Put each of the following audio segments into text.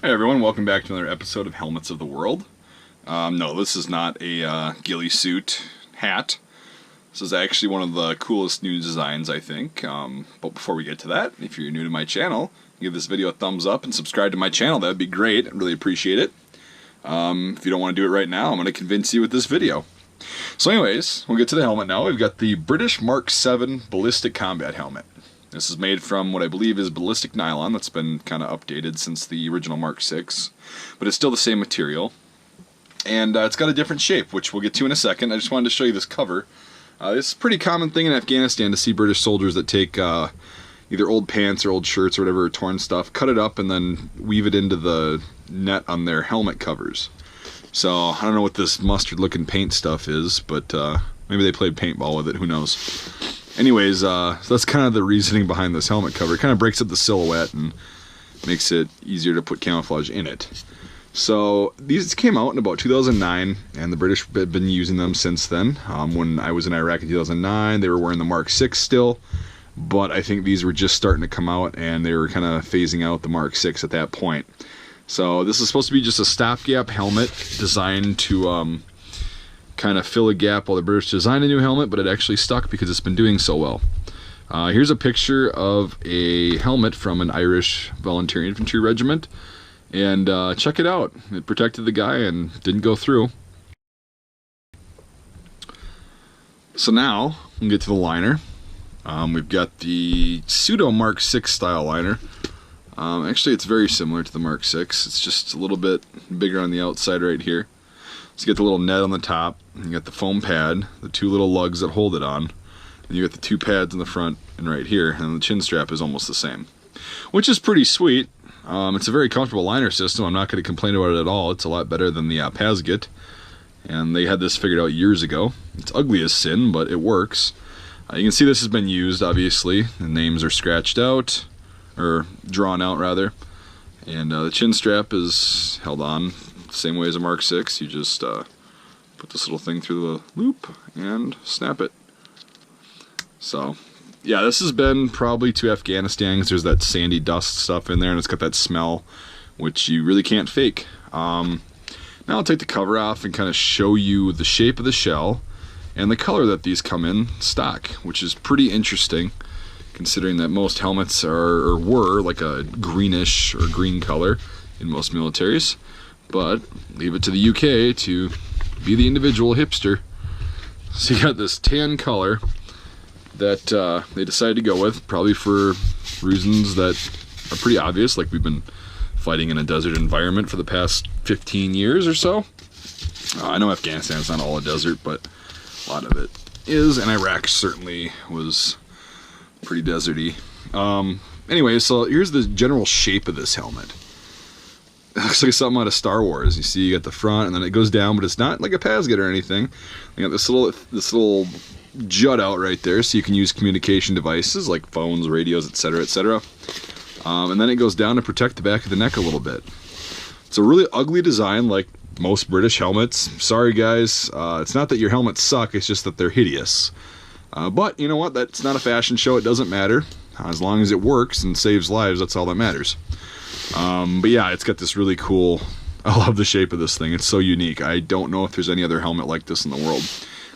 Hey everyone, welcome back to another episode of Helmets of the World. No, this is not a ghillie suit hat. This is actually one of the coolest new designs, I think. But before we get to that, if you're new to my channel, give this video a thumbs up and subscribe to my channel. That would be great. I'd really appreciate it. If you don't want to do it right now, I'm going to convince you with this video. So anyways, we'll get to the helmet now. We've got the British Mk7 Ballistic Combat Helmet. This is made from what I believe is ballistic nylon that's been kind of updated since the original Mark 6, but it's still the same material. And it's got a different shape, which we'll get to in a second. I just wanted to show you this cover. It's a pretty common thing in Afghanistan to see British soldiers that take either old pants or old shirts or whatever, torn stuff, cut it up and then weave it into the net on their helmet covers. So I don't know what this mustard looking paint stuff is, but maybe they played paintball with it, who knows. Anyways, so that's kind of the reasoning behind this helmet cover. It kind of breaks up the silhouette and makes it easier to put camouflage in it. So these came out in about 2009, and the British have been using them since then. When I was in Iraq in 2009, they were wearing the Mark 6 still, but I think these were just starting to come out, and they were kind of phasing out the Mark 6 at that point. So this is supposed to be just a stopgap helmet designed to kind of fill a gap while the British designed a new helmet, but it actually stuck because it's been doing so well. Here's a picture of a helmet from an Irish volunteer infantry regiment, and check it out. It protected the guy and didn't go through. So now we'll get to the liner. We've got the pseudo Mark 6 style liner. Actually, it's very similar to the Mark 6. It's just a little bit bigger on the outside right here. So you get the little net on the top, and you got the foam pad, the two little lugs that hold it on, and you got the two pads in the front and right here, and the chin strap is almost the same, which is pretty sweet. It's a very comfortable liner system. I'm not going to complain about it at all. It's a lot better than the Pasget, and they had this figured out years ago. It's ugly as sin, but it works. You can see this has been used, obviously. The names are scratched out, or drawn out rather, and the chin strap is held on same way as a Mark 6. You just put this little thing through the loop and snap it. So yeah, this has been probably to Afghanistan because there's that sandy dust stuff in there, and it's got that smell which you really can't fake. Now I'll take the cover off and kind of show you the shape of the shell and the color that these come in stock, which is pretty interesting considering that most helmets are, or were, like a greenish or green color in most militaries. But leave it to the UK to be the individual hipster. So you got this tan color that they decided to go with, probably for reasons that are pretty obvious, like we've been fighting in a desert environment for the past 15 years or so. I know Afghanistan's not all a desert, but a lot of it is, and Iraq certainly was pretty deserty. Anyway, so here's the general shape of this helmet. It looks like something out of Star Wars. You see, you got the front, and then it goes down, but it's not like a Pasget or anything. You got this little jut out right there, so you can use communication devices like phones, radios, etc., etc. And then it goes down to protect the back of the neck a little bit. It's a really ugly design, like most British helmets. Sorry, guys. It's not that your helmets suck; it's just that they're hideous. But you know what? That's not a fashion show. It doesn't matter. As long as it works and saves lives, that's all that matters. But yeah, it's got this really cool, I love the shape of this thing. It's so unique. I don't know if there's any other helmet like this in the world.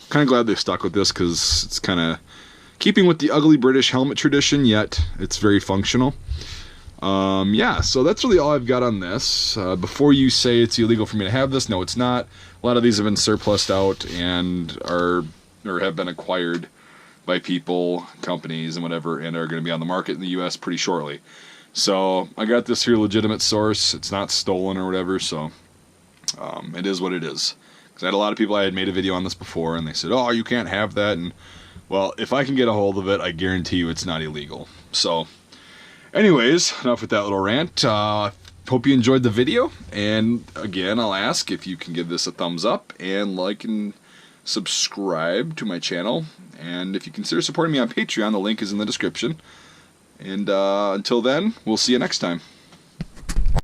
Kind of glad they stuck with this because it's kind of keeping with the ugly British helmet tradition, yet it's very functional. Yeah, so that's really all I've got on this. Before you say it's illegal for me to have this, no, it's not. A lot of these have been surplused out and are, or have been acquired by people, companies, and whatever, and are going to be on the market in the US pretty shortly. So I got this here legitimate source. It's not stolen or whatever, so it is what it is. Because I had a lot of people, I had made a video on this before, and they said, oh, you can't have that. And well, if I can get a hold of it, I guarantee you it's not illegal. So anyways, enough with that little rant. Hope you enjoyed the video, and again, I'll ask if you can give this a thumbs up and like and subscribe to my channel, and if you consider supporting me on Patreon, the link is in the description. And until then, we'll see you next time.